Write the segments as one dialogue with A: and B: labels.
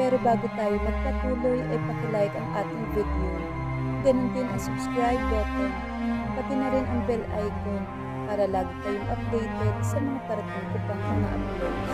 A: Pero bago tayo magpatuloy ay pakilike ang ating video. Ganun din ang subscribe button, pati na rin ang bell icon para lagi kayong updated sa mga parating ko pang mga uploads.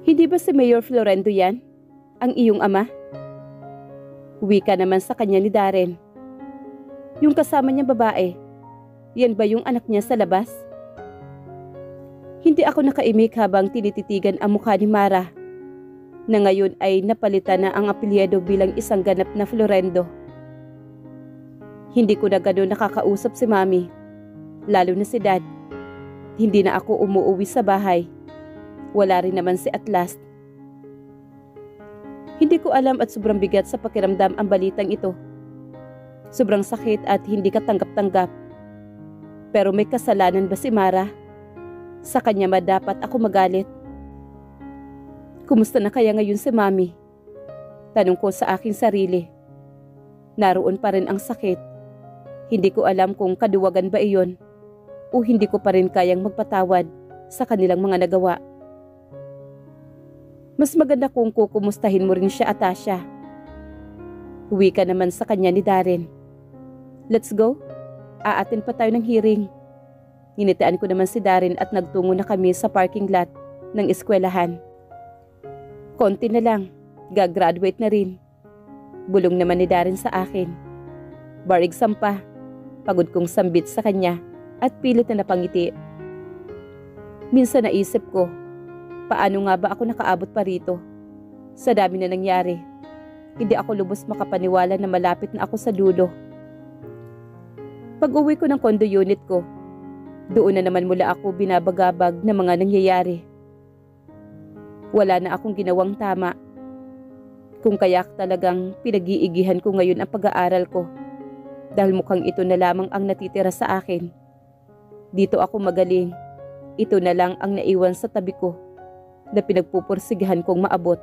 B: Hindi ba si Mayor Florendo yan? Ang iyong ama? Wika naman sa kanya ni Darren. Yung kasama niyang babae, yan ba yung anak niya sa labas? Hindi ako nakaimik habang tinititigan ang mukha ni Mara, na ngayon ay napalitan na ang apelyido bilang isang ganap na Florendo. Hindi ko na gano'n nakakausap si Mami, lalo na si Dad. Hindi na ako umuuwi sa bahay. Wala rin naman si Atlas. Hindi ko alam at sobrang bigat sa pakiramdam ang balitang ito. Sobrang sakit at hindi katanggap-tanggap. Pero may kasalanan ba si Mara? Sa kanya ba dapat ako magalit? Kumusta na kaya ngayon si Mami? Tanong ko sa aking sarili. Naroon pa rin ang sakit. Hindi ko alam kung kaduwagan ba iyon o hindi ko pa rin kayang magpatawad sa kanilang mga nagawa. Mas maganda kung kukumustahin mo rin siya at Tasha. Uwi ka naman sa kanya ni Darren. Let's go. Aatin pa tayo ng hearing. Nginitian ko naman si Darren at nagtungo na kami sa parking lot ng eskwelahan. Konti na lang. Gagraduate na rin. Bulong naman ni Darren sa akin. Bar exam pa. Pagod kong sambit sa kanya at pilit na napangiti. Minsan naisip ko, paano nga ba ako nakaabot pa rito? Sa dami na nangyari, hindi ako lubos makapaniwala na malapit na ako sa dulo. Pag-uwi ko ng condo unit ko, doon na naman mula ako binabagabag ng mga nangyayari. Wala na akong ginawang tama. Kung kaya't talagang pinag-iigihan ko ngayon ang pag-aaral ko, dahil mukhang ito na lamang ang natitira sa akin. Dito ako magaling. Ito na lang ang naiwan sa tabi ko na pinagpupursigihan kong maabot.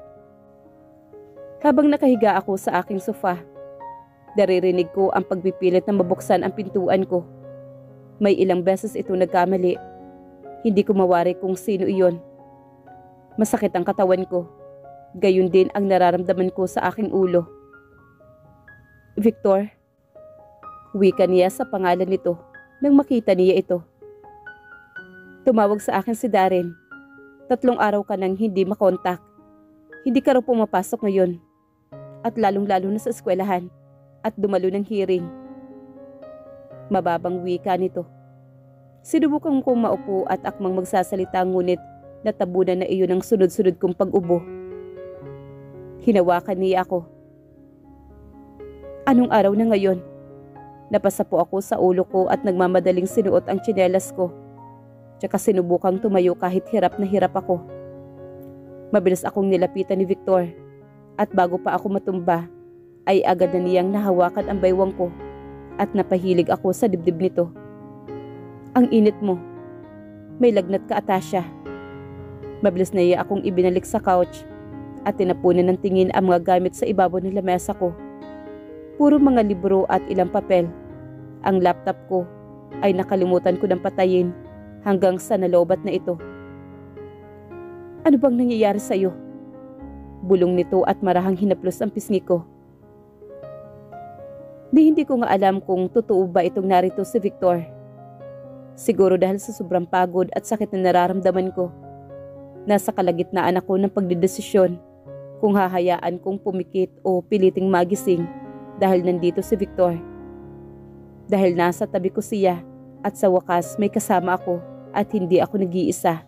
B: Habang nakahiga ako sa aking sofa, naririnig ko ang pagpipilit na mabuksan ang pintuan ko. May ilang beses ito nagkamali. Hindi ko mawari kung sino iyon. Masakit ang katawan ko. Gayon din ang nararamdaman ko sa aking ulo. Victor, wika niya sa pangalan nito nang makita niya ito. Tumawag sa akin si Darren. 3 araw ka nang hindi makontak. Hindi ka raw pumapasok ngayon. At lalong-lalo na sa eskwelahan. At dumalo ng hearing. Mababang wika nito. Sinubukan kong maupo at akmang magsasalita ngunit natabunan na iyon ang sunod-sunod kong pag-ubo. Hinawakan niya ako. Anong araw na ngayon? Napasa po ako sa ulo ko at nagmamadaling sinuot ang tsinelas ko. Tsaka sinubukang tumayo kahit hirap na hirap ako. Mabilis akong nilapitan ni Victor at bago pa ako matumba ay agad na niyang nahawakan ang baywang ko at napahilig ako sa dibdib nito. Ang init mo. May lagnat ka, Tasha. Mabilis na iya akong ibinalik sa couch at tinapunan ng tingin ang mga gamit sa ibabaw ng lamesa ko. Puro mga libro at ilang papel. Ang laptop ko ay nakalimutan ko ng patayin hanggang sa nalobat na ito. Ano bang nangyayari sa iyo? Bulong nito at marahang hinaplos ang pisngi ko. Hindi ko nga alam kung totoo ba itong narito si Victor. Siguro dahil sa sobrang pagod at sakit na nararamdaman ko. Nasa kalagitnaan ako ng pagdedesisyon kung hahayaan kong pumikit o piliting magising dahil nandito si Victor. Dahil nasa tabi ko siya at sa wakas may kasama ako at hindi ako nag-iisa.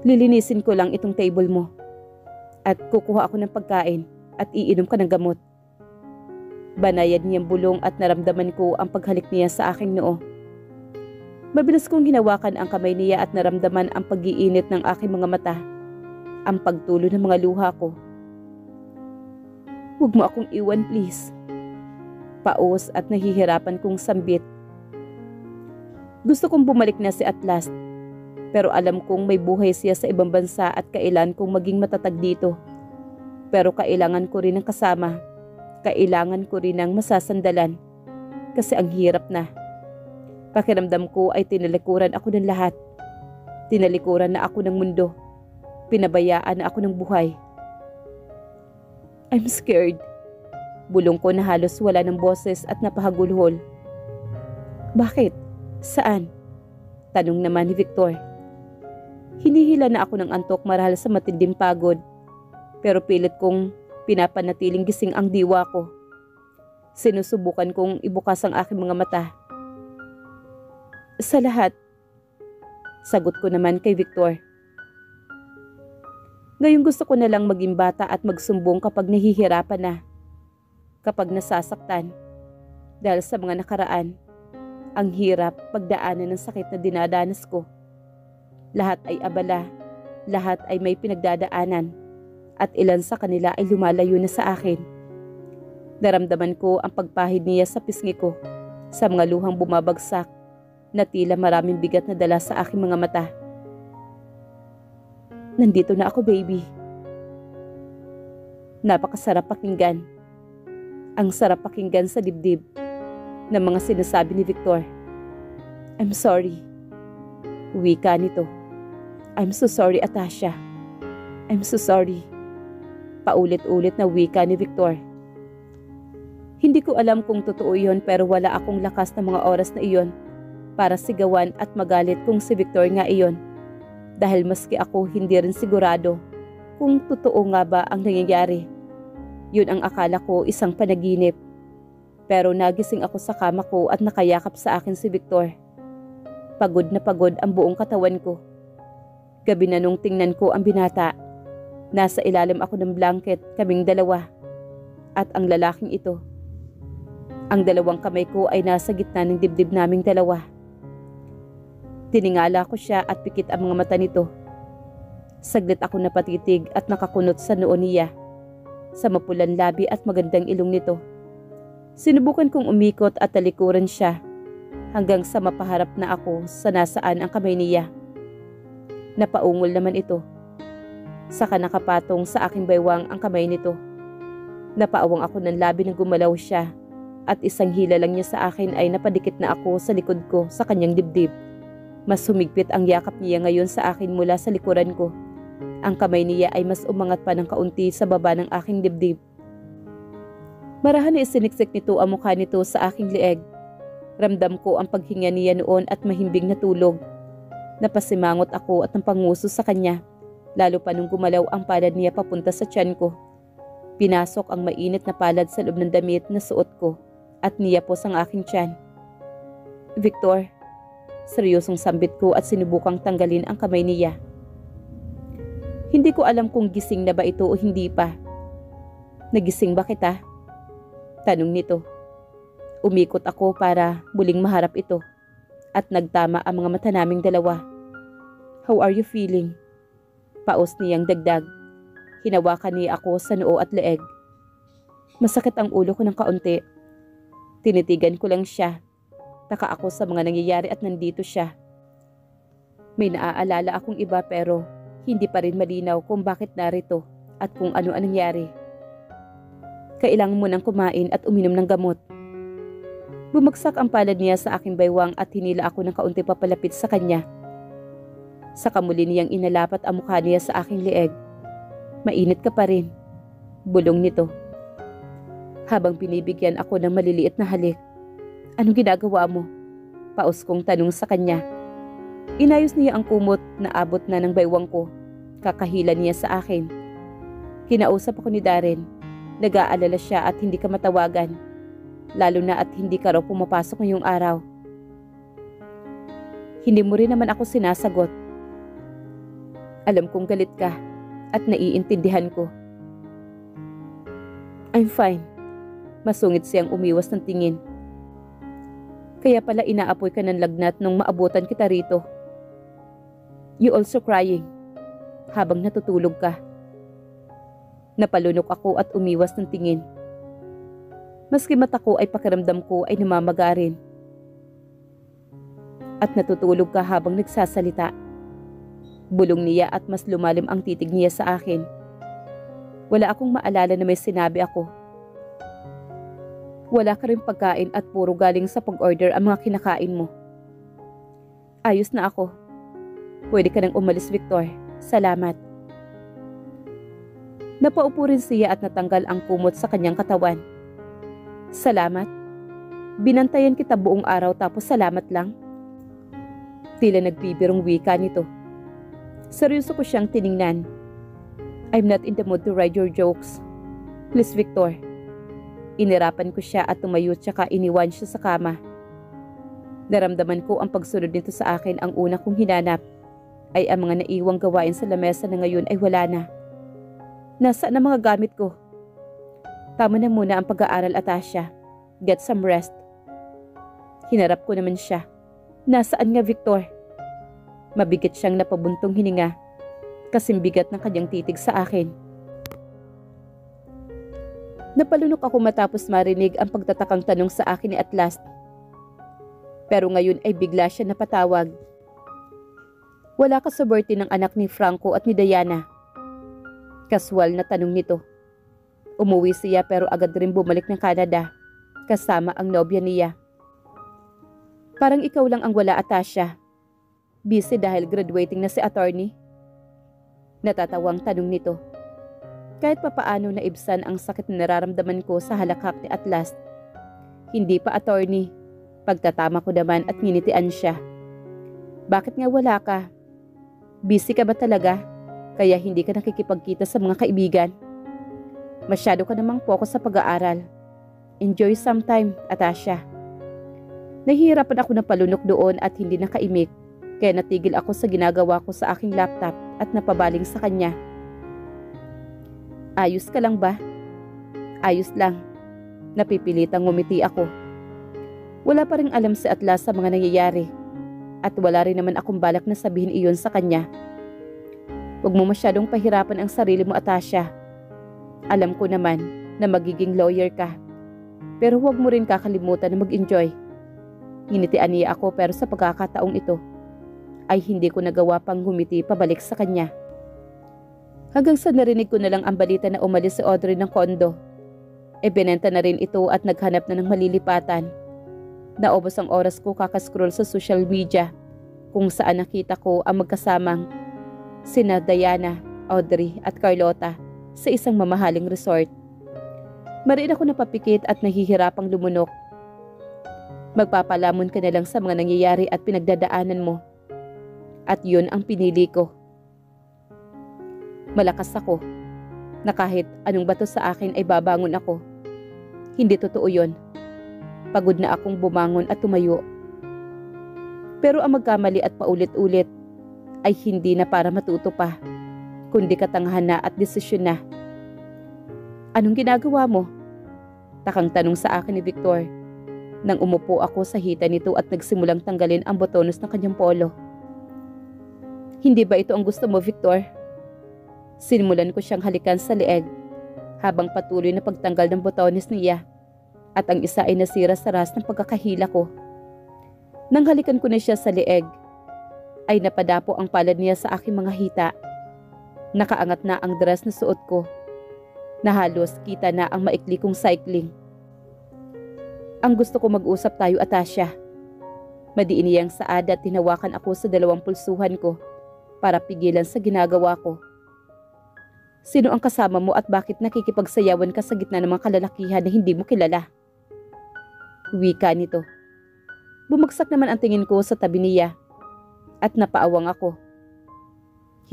B: Lilinisin ko lang itong table mo at kukuha ako ng pagkain at iinom ka ng gamot. Banayad niyang bulong at naramdaman ko ang paghalik niya sa aking noo. Mabilis kong hinawakan ang kamay niya at naramdaman ang pag-iinit ng aking mga mata, ang pagtulo ng mga luha ko. Huwag mo akong iwan, please. Paos at nahihirapan kong sambit. Gusto kong bumalik na si Atlas, pero alam kong may buhay siya sa ibang bansa at kailan kong maging matatag dito. Pero kailangan ko rin ng kasama. Kailangan ko rin ng masasandalan. Kasi ang hirap na. Pakiramdam ko ay tinalikuran ako ng lahat. Tinalikuran na ako ng mundo. Pinabayaan na ako ng buhay. I'm scared. Bulong ko na halos wala ng boses at napahagulhol. Bakit? Saan? Tanong naman ni Victor. Hinihila na ako ng antok marahil sa matinding pagod. Pero pilit kong pinapanatiling gising ang diwa ko. Sinusubukan kong ibukas ang aking mga mata. Sa lahat, sagot ko naman kay Victor. Ngayon gusto ko na lang maging bata at magsumbong kapag nahihirapan na. Kapag nasasaktan. Dahil sa mga nakaraan, ang hirap pagdaanan ng sakit na dinadanas ko. Lahat ay abala, lahat ay may pinagdadaanan, at ilan sa kanila ay lumalayo na sa akin. Naramdaman ko ang pagpahid niya sa pisngi ko, sa mga luhang bumabagsak, na tila maraming bigat na dala sa aking mga mata. Nandito na ako, baby. Napakasarap pakinggan. Ang sarap pakinggan sa dibdib ng mga sinasabi ni Victor. I'm sorry. Wika nito. I'm so sorry, Atasha. I'm so sorry. Paulit-ulit na wika ni Victor. Hindi ko alam kung totoo yun pero wala akong lakas na mga oras na iyon para sigawan at magalit kung si Victor nga iyon. Dahil maski ako hindi rin sigurado kung totoo nga ba ang nangyayari. Yun ang akala ko isang panaginip. Pero nagising ako sa kama ko at nakayakap sa akin si Victor. Pagod na pagod ang buong katawan ko. Gabi na nung tingnan ko ang binata. Nasa ilalim ako ng blanket, kaming dalawa. At ang lalaking ito. Ang dalawang kamay ko ay nasa gitna ng dibdib naming dalawa. Tiningala ko siya at pikit ang mga mata nito. Saglit ako napatitig at nakakunot sa noo niya. Sa mapulang labi at magandang ilong nito. Sinubukan kong umikot at talikuran siya hanggang sa mapaharap na ako sa nasaan ang kamay niya. Napaungol naman ito. Saka nakapatong sa aking baywang ang kamay nito. Napaawang ako ng labi nang gumalaw siya at isang hila lang niya sa akin ay napadikit na ako sa likod ko sa kanyang dibdib. Mas humigpit ang yakap niya ngayon sa akin mula sa likuran ko. Ang kamay niya ay mas umangat pa ng kaunti sa baba ng aking dibdib. Marahan na isiniksik nito ang mukha nito sa aking lieg. Ramdam ko ang paghinga niya noon at mahimbing na tulog. Napasimangot ako at napanguso sa kanya, lalo pa nung gumalaw ang palad niya papunta sa tiyan ko. Pinasok ang mainit na palad sa loob ng damit na suot ko at niyapos ang aking tiyan. Victor, seryosong sambit ko at sinubukang tanggalin ang kamay niya. Hindi ko alam kung gising na ba ito o hindi pa. Nagising ba kita? Tanong nito. Umikot ako para muling maharap ito at nagtama ang mga mata naming dalawa. How are you feeling? Paos niyang dagdag. Hinawakan niya ako sa noo at leeg. Masakit ang ulo ko ng kaunti. Tinitigan ko lang siya. Taka ako sa mga nangyayari at nandito siya. May naaalala akong iba pero hindi pa rin malinaw kung bakit narito at kung ano ang nangyari. Kailangan mo nang kumain at uminom ng gamot. Bumagsak ang palad niya sa aking baywang at hinila ako ng kaunti papalapit sa kanya. Saka muli niyang inalapat ang mukha niya sa aking lieg. Mainit ka pa rin. Bulong nito. Habang binibigyan ako ng maliliit na halik. Anong ginagawa mo? Paos kong tanong sa kanya. Inayos niya ang kumot na abot na ng baywang ko. Kakahila niya sa akin. Kinausap ako ni Darren. Nag-aalala siya at hindi ka matawagan. Lalo na at hindi ka raw pumapasok ngayong araw. Hindi mo rin naman ako sinasagot. Alam kong galit ka at naiintindihan ko. I'm fine. Masungit siyang umiwas ng tingin. Kaya pala inaapoy ka ng lagnat nung maabutan kita rito. You also crying. Habang natutulog ka. Napalunok ako at umiwas ng tingin. Maski mata ko ay pakiramdam ko ay namamaga rin. at natutulog ka habang nagsasalita. Bulong niya at mas lumalim ang titig niya sa akin. Wala akong maalala na may sinabi ako. Wala ka rin pagkain at puro galing sa pag-order ang mga kinakain mo. Ayos na ako. Pwede ka nang umalis, Victor. Salamat. Napaupo rin siya at natanggal ang kumot sa kanyang katawan. Salamat. Binantayan kita buong araw tapos salamat lang. Tila nagbibirong wika nito. Seryoso ko siyang tiningnan. I'm not in the mood to ride your jokes. Please, Victor. Inirapan ko siya at tumayo tsaka iniwan siya sa kama. Naramdaman ko ang pagsunod nito sa akin. Ang una kong hinanap ay ang mga naiwang gawain sa lamesa na ngayon ay wala na. Nasaan ang mga gamit ko? Tama na muna ang pag-aaral, Atasha. Get some rest. Hinarap ko naman siya. Nasaan nga, Victor? Mabigat siyang napabuntong hininga. Kasing bigat ng kanyang titig sa akin. Napalunok ako matapos marinig ang pagtatakang tanong sa akin ni Atlas. Pero ngayon ay bigla siya napatawag. Wala ka sa birthday ng anak ni Franco at ni Diana. Kaswal na tanong nito. Umuwi siya pero agad rin bumalik ng Canada, kasama ang nobya niya. Parang ikaw lang ang wala, Atasha. Busy dahil graduating na si attorney? Natatawang tanong nito. Kahit papaano naibsan ang sakit na nararamdaman ko sa halakhak ni Atlas. Hindi pa attorney. Pagtatama ko naman at nginitian siya. Bakit nga wala ka? Busy ka ba talaga? Kaya hindi ka nakikipagkita sa mga kaibigan. Masyado ka namang focus sa pag-aaral. Enjoy some time, Atasha. Nahihirapan ako na palunok doon at hindi nakaimik. Kaya natigil ako sa ginagawa ko sa aking laptop at napabaling sa kanya. Ayos ka lang ba? Ayos lang. Napipilitang ngumiti ako. Wala pa ring alam si Atlas sa mga nangyayari. At wala rin naman akong balak na sabihin iyon sa kanya. Huwag mo masyadong pahirapan ang sarili mo, Atasha. Alam ko naman na magiging lawyer ka. Pero huwag mo rin kakalimutan na mag-enjoy. Nginitian niya ako pero sa pagkakataong ito ay hindi ko nagawa pang humiti pabalik sa kanya. Hanggang sa narinig ko na lang ang balita na umalis si Audrey ng kondo. Binenta na rin ito at naghanap na ng malilipatan. Naubos ang oras ko kakascroll sa social media kung saan nakita ko ang magkasamang sina Diana, Audrey at Carlota sa isang mamahaling resort. Mariin ako napapikit at nahihirapang lumunok. Magpapalamon ka na lang sa mga nangyayari at pinagdadaanan mo. At yun ang pinili ko. Malakas ako na kahit anong bato sa akin ay babangon ako. Hindi totoo yun. Pagod na akong bumangon at tumayo. Pero ang magkamali at paulit-ulit ay hindi na para matuto pa, kundi katangahan na at desisyon na. Anong ginagawa mo? Takang tanong sa akin ni Victor nang umupo ako sa hita nito at nagsimulang tanggalin ang botones ng kanyang polo. Hindi ba ito ang gusto mo, Victor? Sinimulan ko siyang halikan sa leeg habang patuloy na pagtanggal ng botones niya at ang isa ay nasira sa ras ng pagkakahila ko. Nang halikan ko na siya sa leeg, ay napadapo ang palad niya sa aking mga hita. Nakaangat na ang dress na suot ko. Na halos kita na ang maikli kong cycling. Ang gusto ko mag-usap tayo, Atasha. Madiin niyang saad at tinawakan ako sa dalawang pulsuhan ko para pigilan sa ginagawa ko. Sino ang kasama mo at bakit nakikipagsayawan ka sa gitna ng mga kalalakihan na hindi mo kilala? Wika nito. Bumagsak naman ang tingin ko sa tabi niya. At napaawang ako.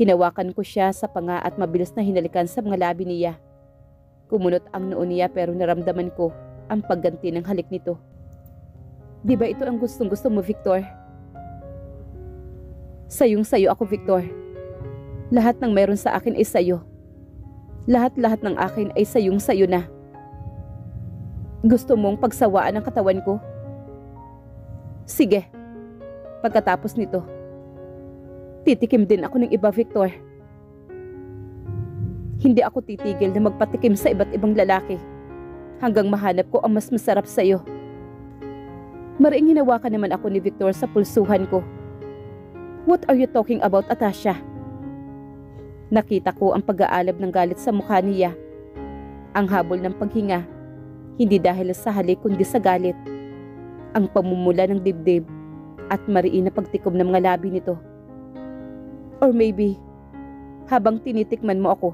B: Hinawakan ko siya sa panga at mabilis na hinalikan sa mga labi niya. Kumunot ang noo niya pero naramdaman ko ang pagganti ng halik nito. Di ba ito ang gustong-gusto mo, Victor? Sayong-sayo ako, Victor. Lahat ng meron sa akin ay sayo. Lahat-lahat ng akin ay sayong-sayo na. Gusto mong pagsawaan ang katawan ko? Sige. Pagkatapos nito, titikim din ako ng iba, Victor. Hindi ako titigil na magpatikim sa iba't ibang lalaki hanggang mahanap ko ang mas masarap sa'yo. Mariing hinawakan naman ako ni Victor sa pulsuhan ko. What are you talking about, Atasha? Nakita ko ang pag-aalab ng galit sa mukha niya. Ang habol ng paghinga, hindi dahil sa halik kundi sa galit. Ang pamumula ng dibdib at mariin na pagtikom ng mga labi nito. Or maybe, habang tinitikman mo ako,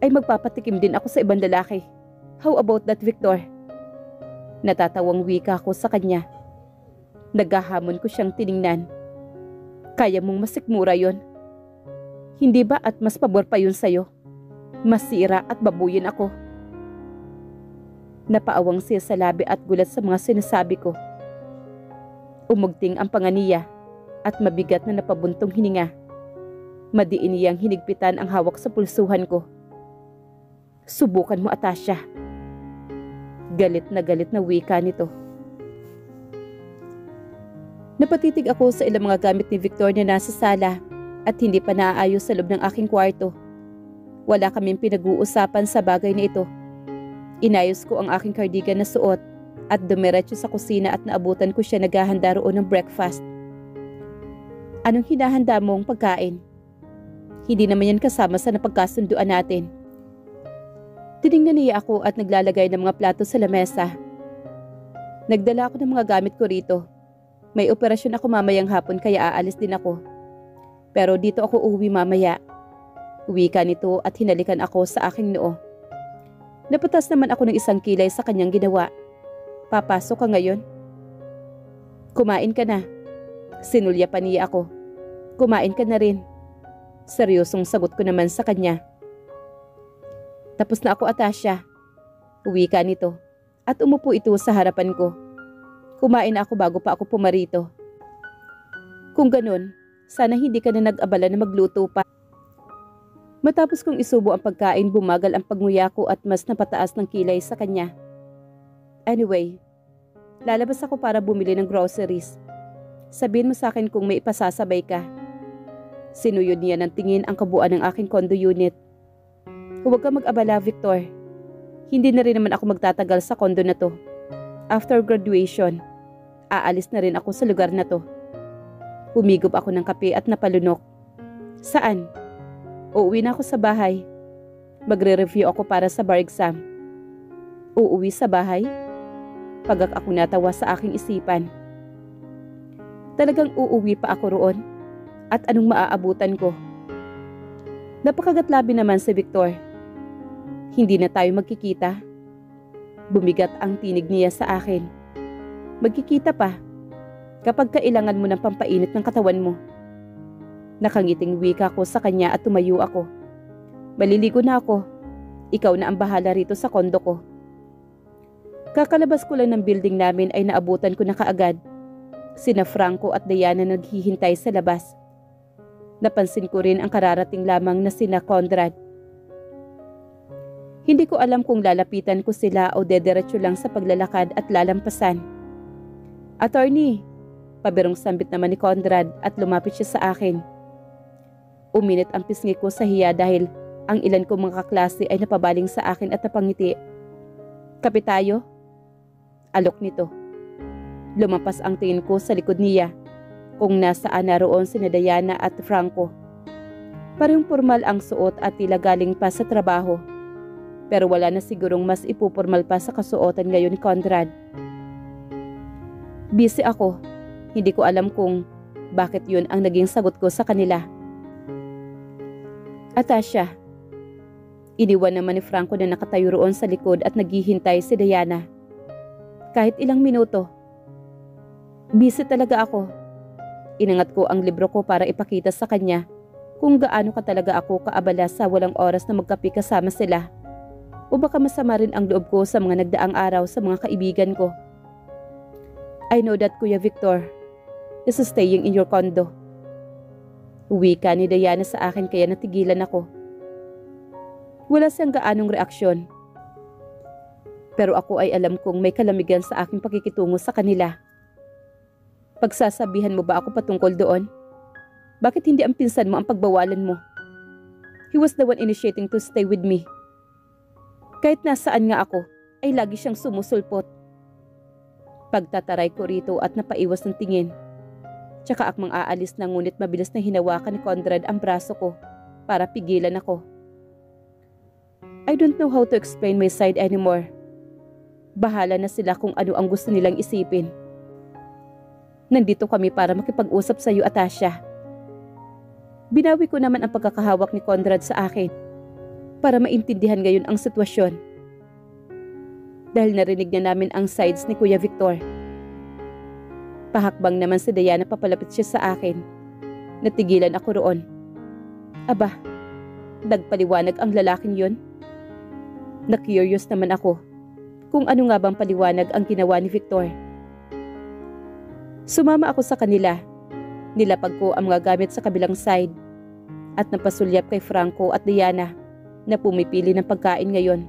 B: ay magpapatikim din ako sa ibang lalaki. How about that, Victor? Natatawang wika ko sa kanya. Naghahamon ko siyang tiningnan. Kaya mong masikmura yon? Hindi ba at mas pabor pa yun sa'yo? Masira at babuyin ako. Napaawang siya sa labi at gulat sa mga sinasabi ko. Umugting ang panga niya at mabigat na napabuntong hininga. Madiin niyang hinigpitan ang hawak sa pulsuhan ko. Subukan mo, Atasha. Galit na wika nito. Napatitig ako sa ilang mga gamit ni Victor na nasa sala at hindi pa naaayos sa loob ng aking kwarto. Wala kaming pinag-uusapan sa bagay na ito. Inayos ko ang aking cardigan na suot at dumiretso sa kusina at naabutan ko siya naghahanda roon ng breakfast. Anong hinahanda mong pagkain? Hindi naman yan kasama sa napagkasunduan natin. Tiningnan niya ako at naglalagay ng mga plato sa lamesa. Nagdala ako ng mga gamit ko rito. May operasyon ako mamayang hapon kaya aalis din ako. Pero dito ako uuwi mamaya. Wika nito at hinalikan ako sa aking noo. Napatas naman ako ng isang kilay sa kanyang ginawa. Papasok ka ngayon? Kumain ka na. Sinulya pa niya ako. Kumain ka na rin. Seryosong sagot ko naman sa kanya. Tapos na ako, Atasha. Wika nito at umupo ito sa harapan ko. Kumain na ako bago pa ako pumarito. Kung ganun, sana hindi ka na nag-abala na magluto pa. Matapos kong isubo ang pagkain, bumagal ang pagnguya ko at mas napataas ng kilay sa kanya. Anyway, lalabas ako para bumili ng groceries. Sabihin mo sa akin kung may ipasasabay ka. Sinuyod niya ng tingin ang kabuuan ng aking condo unit. Huwag ka mag-abala, Victor. Hindi na rin naman ako magtatagal sa condo na to. After graduation, aalis na rin ako sa lugar na to. Humigop ako ng kape at napalunok. Saan? Uuwi na ako sa bahay. Magre-review ako para sa bar exam. Uuwi sa bahay? Pagak ako natawa sa aking isipan. Talagang uuwi pa ako roon? At anong maaabutan ko? Napakagatlabi naman si Victor. Hindi na tayo magkikita. Bumigat ang tinig niya sa akin. Magkikita pa kapag kailangan mo ng pampainit ng katawan mo. Nakangiting wika ko sa kanya at tumayo ako. Maliligo na ako. Ikaw na ang bahala rito sa kondo ko. Kakalabas ko lang ng building namin ay naabutan ko na kaagad. Sina Franco at Diana naghihintay sa labas. Napansin ko rin ang kararating lamang na sina Conrad. Hindi ko alam kung lalapitan ko sila o dederecho lang sa paglalakad at lalampasan. Attorney, pabirong sambit naman ni Conrad at lumapit siya sa akin. Uminit ang pisngi ko sa hiya dahil ang ilan kong mga kaklase ay napabaling sa akin at napangiti. Kape tayo? Alok nito. Lumampas ang tingin ko sa likod niya kung nasaan naroon sina Diana at Franco. Parang formal ang suot at tila galing pa sa trabaho. Pero wala na sigurong mas ipupormal pa sa kasuotan ngayon ni Conrad. Busy ako. Hindi ko alam kung bakit yun ang naging sagot ko sa kanila. Atasha. Iniwan naman ni Franco na nakatayo roon sa likod at naghihintay si Diana. Kahit ilang minuto. Busy talaga ako. Inangat ko ang libro ko para ipakita sa kanya kung gaano ka talaga ako kaabala sa walang oras na magkape kasama sila. O baka masama rin ang loob ko sa mga nagdaang araw sa mga kaibigan ko. I know that Kuya Victor is staying in your condo. Wika ni Diana sa akin kaya natigilan ako. Wala siyang gaanong reaksyon. Pero ako ay alam kong may kalamigan sa aking pakikitungo sa kanila. Pagsasabihan mo ba ako patungkol doon? Bakit hindi ang pinsan mo ang pagbawalan mo? He was the one initiating to stay with me. Kahit nasaan nga ako, ay lagi siyang sumusulpot. Pagtataray ko rito at napaiwas ng tingin. Tsaka akmang aalis na ngunit mabilis na hinawakan ni Conrad ang braso ko para pigilan ako. I don't know how to explain my side anymore. Bahala na sila kung ano ang gusto nilang isipin. Nandito kami para makipag-usap sa iyo, Atasha. Binawi ko naman ang pagkakahawak ni Conrad sa akin para maintindihan ngayon ang sitwasyon. Dahil narinig na namin ang sides ni Kuya Victor. Pahakbang naman si Diana papalapit siya sa akin. Natigilan ako roon. Aba, nagpaliwanag ang lalaking yon? Na-curious naman ako kung ano nga bang paliwanag ang ginawa ni Victor. Sumama ako sa kanila. Nilapag ko ang mga gamit sa kabilang side at napasulyap kay Franco at Diana na pumipili ng pagkain ngayon.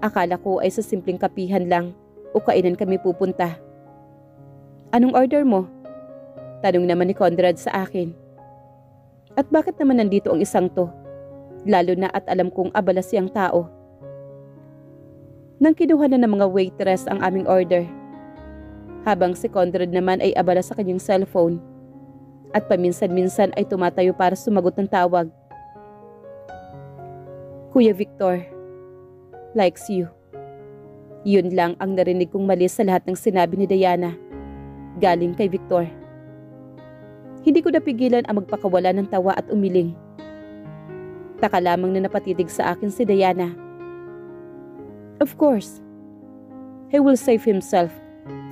B: Akala ko ay sa simpleng kapihan lang o kainan kami pupunta. Anong order mo? Tanong naman ni Conrad sa akin. At bakit naman nandito ang isang to? Lalo na at alam kong abala siyang tao. Nang kinuha na ng mga waitress ang aming order, habang si Conrad naman ay abala sa kanyang cellphone at paminsan-minsan ay tumatayo para sumagot ng tawag. Kuya Victor likes you. Yun lang ang narinig kong mali sa lahat ng sinabi ni Diana galing kay Victor. Hindi ko napigilan ang magpakawala ng tawa at umiling. Taka lamang na napatitig sa akin si Diana. Of course, he will save himself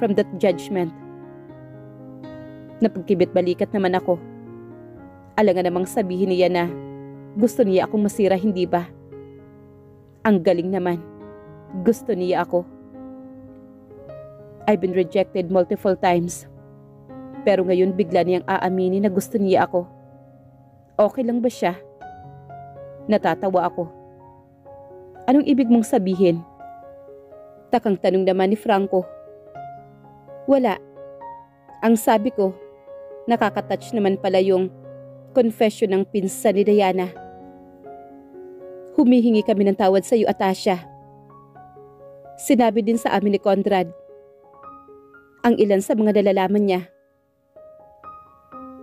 B: from that judgment. Napagkibit-balikat naman ako. Alangan namang sabihin niya na gusto niya akong masira, hindi ba? Ang galing naman. Gusto niya ako. I've been rejected multiple times. Pero ngayon bigla niyang aaminin na gusto niya ako. Okay lang ba siya? Natatawa ako. Anong ibig mong sabihin? Takang tanong naman ni Franco. Wala. Ang sabi ko, nakakatouch naman pala yung confession ng pinsan ni Diana. Humihingi kami ng tawad sa iyo, Atasha. Sinabi din sa amin ni Conrad ang ilan sa mga nalalaman niya.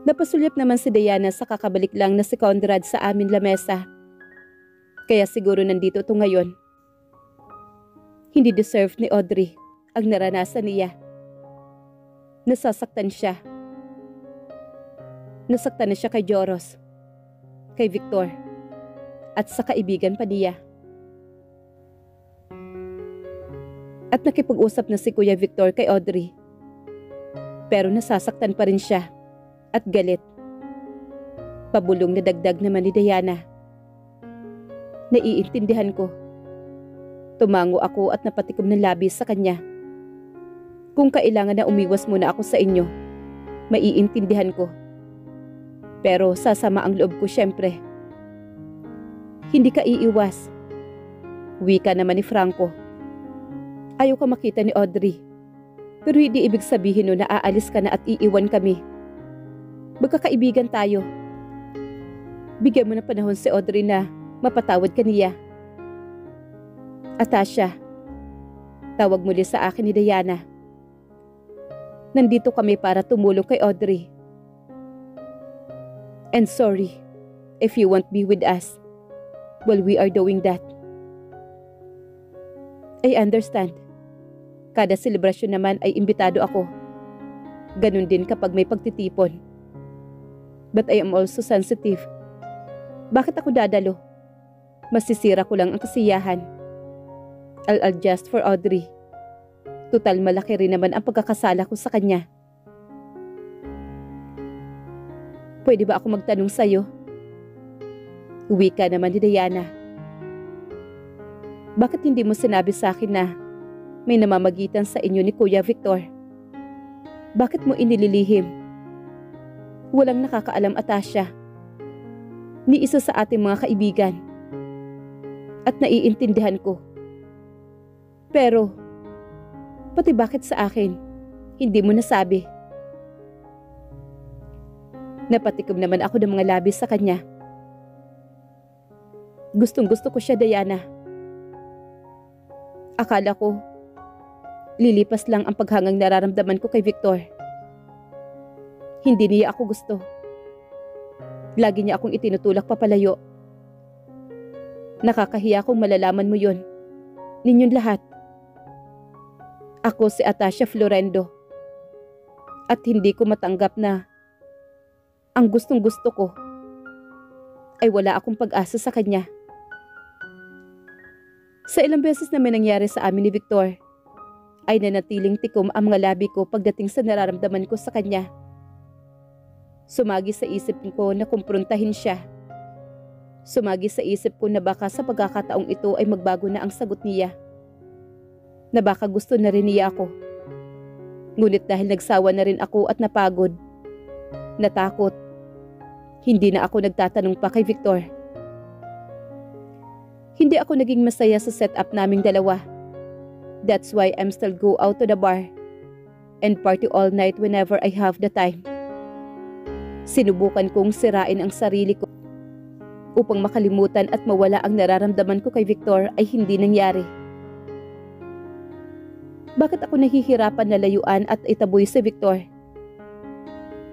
B: Napasulyap naman si Diana sa kakabalik lang na si Conrad sa amin lamesa. Kaya siguro nandito ito ngayon. Hindi deserve ni Audrey ang naranasan niya. Nasasaktan siya. Nasaktan na siya kay Joros, kay Victor, at sa kaibigan pa niya. At nakipag-usap na si Kuya Victor kay Audrey. Pero nasasaktan pa rin siya at galit. Pabulong na dagdag naman ni Diana. Naiintindihan ko. Tumango ako at napatikom ng labis sa kanya. Kung kailangan na umiwas muna ako sa inyo, maiintindihan ko. Pero sasama ang loob ko syempre. Hindi ka iiwas. Wika naman ni Franco. Ayaw ka makita ni Audrey. Pero hindi ibig sabihin na aalis ka na at iiwan kami. Magkakaibigan tayo. Bigyan mo ng panahon si Audrey na mapatawad ka niya. Atasha, tawag muli sa akin ni Diana. Nandito kami para tumulong kay Audrey. And sorry if you won't be with us while we are doing that. I understand. Kada selebrasyon naman ay imbitado ako. Ganun din kapag may pagtitipon. But I am also sensitive. Bakit ako dadalo? Masisira ko lang ang kasiyahan. I'll adjust for Audrey. Tutal malaki rin naman ang pagkakasala ko sa kanya. Pwede ba ako magtanong sa'yo? Wika naman ni Diana. Bakit hindi mo sinabi sa akin na may namamagitan sa inyo ni Kuya Victor? Bakit mo inililihim? Walang nakakaalam, Atasha. Ni isa sa ating mga kaibigan. At naiintindihan ko. Pero, pati bakit sa akin, hindi mo nasabi? Napatikom naman ako ng mga labis sa kanya. Gustong gusto ko siya, Diana. Akala ko, Lilipas lang ang paghangang nararamdaman ko kay Victor. Hindi niya ako gusto. Lagi niya akong itinutulak papalayo. Nakakahiya kung malalaman mo yun. Ninyong lahat. Ako si Atasha Florendo. At hindi ko matanggap na ang gustong gusto ko ay wala akong pag-asa sa kanya. Sa ilang beses na may nangyari sa amin ni Victor, ay nanatiling tikom ang mga labi ko pagdating sa nararamdaman ko sa kanya. Sumagi sa isip ko na kumprontahin siya. Sumagi sa isip ko na baka sa pagkakataong ito ay magbago na ang sagot niya. Na baka gusto na rin niya ako. Ngunit dahil nagsawa na rin ako at napagod, natakot, hindi na ako nagtatanong pa kay Victor. Hindi ako naging masaya sa setup naming dalawa. That's why I'm still go out to the bar and party all night whenever I have the time. Sinubukan kong sirain ang sarili ko upang makalimutan at mawala ang nararamdaman ko kay Victor ay hindi nangyari. Bakit ako nahihirapan na layuan at itaboy si Victor?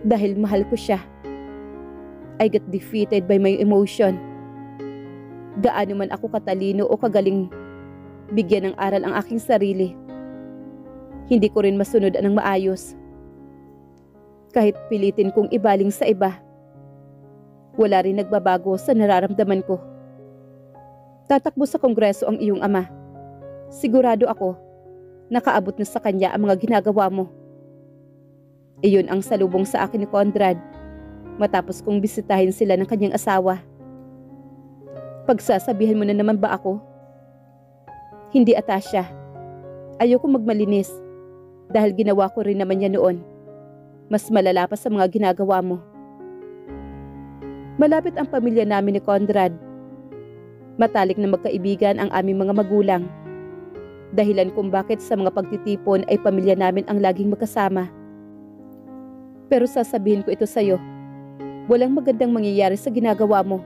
B: Dahil mahal ko siya. I get defeated by my emotion. Gaano man ako katalino o kagaling bigyan ng aral ang aking sarili, hindi ko rin masunod ng maayos. Kahit pilitin kong ibaling sa iba, wala rin nagbabago sa nararamdaman ko. Tatakbo sa kongreso ang iyong ama. Sigurado ako, nakaabot na sa kanya ang mga ginagawa mo. Iyon ang salubong sa akin ni Conrad matapos kong bisitahin sila ng kanyang asawa. Pagsasabihan mo na naman ba ako? Hindi, Atasha. Ayoko magmalinis dahil ginawa ko rin naman yan noon. Mas malala pa sa mga ginagawa mo. Malapit ang pamilya namin ni Conrad. Matalik na magkaibigan ang aming mga magulang. Dahilan kung bakit sa mga pagtitipon ay pamilya namin ang laging magkasama. Pero sasabihin ko ito sa'yo, walang magandang mangyayari sa ginagawa mo.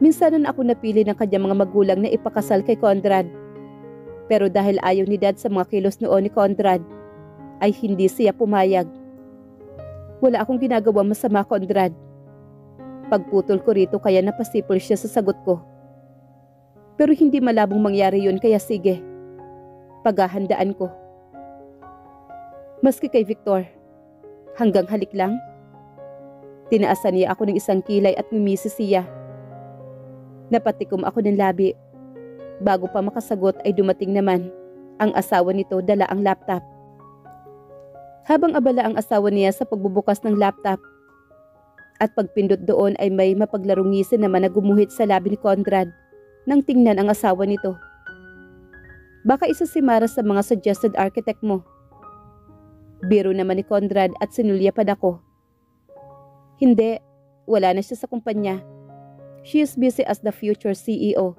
B: Minsanan ako napili ng kanyang mga magulang na ipakasal kay Conrad. Pero dahil ayaw ni Dad sa mga kilos noon ni Conrad, ay hindi siya pumayag. Wala akong ginagawa masama, Conrad. Pagputol ko rito kaya napasipol siya sa sagot ko. Pero hindi malabong mangyari yun kaya sige, paghahandaan ko. Maski kay Victor, hanggang halik lang. Tinaasan niya ako ng isang kilay at ngumisi siya. Napatikom ako ng labi. Bago pa makasagot ay dumating naman ang asawa nito dala ang laptop. Habang abala ang asawa niya sa pagbubukas ng laptop at pagpindot doon ay may mapaglarong ngisi naman na gumuhit sa labi ni Conrad nang tingnan ang asawa nito. Baka isa si Mara sa mga suggested architect mo. Biro naman ni Conrad at sinulyapan ako. Hindi, wala na siya sa kumpanya. She is busy as the future CEO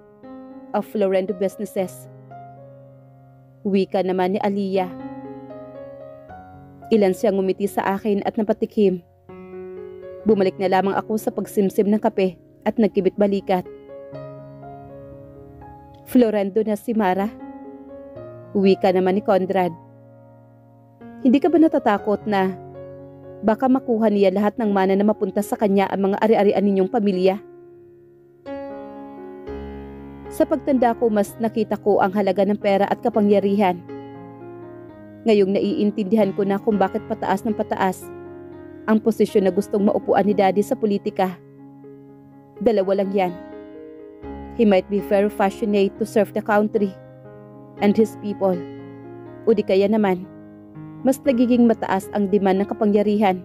B: of Florendo Businesses. Wika naman ni Aliyah. Ilan siyang ngumiti sa akin at napatikim. Bumalik na lamang ako sa pagsimsim ng kape at nagkibit balikat. Florendo na si Mara? Wika naman ni Conrad. Hindi ka ba natatakot na baka makuha niya lahat ng mana na mapunta sa kanya ang mga ari-arian ninyong pamilya? Sa pagtanda ko, mas nakita ko ang halaga ng pera at kapangyarihan. Ngayong naiintindihan ko na kung bakit pataas ng pataas ang posisyon na gustong maupuan ni Daddy sa politika. Dalawa lang yan. He might be very passionate to serve the country and his people. O di kaya naman, mas nagiging mataas ang demand ng kapangyarihan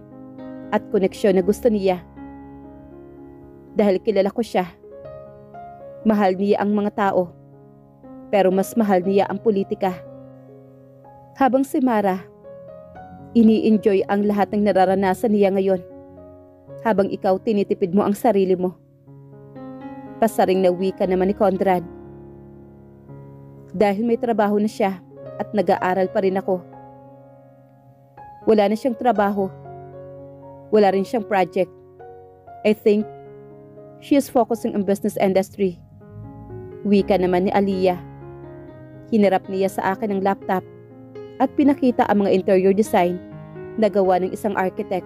B: at koneksyon na gusto niya. Dahil kilala ko siya. Mahal niya ang mga tao, pero mas mahal niya ang politika. Habang si Mara, ini-enjoy ang lahat ng nararanasan niya ngayon, habang ikaw tinitipid mo ang sarili mo. Pasaring na wika naman ni Conrad. Dahil may trabaho na siya at nag-aaral pa rin ako. Wala na siyang trabaho. Wala rin siyang project. I think she is focusing on business industry. Wika naman ni Aliyah. Hinirap niya sa akin ang laptop at pinakita ang mga interior design na gawa ng isang architect.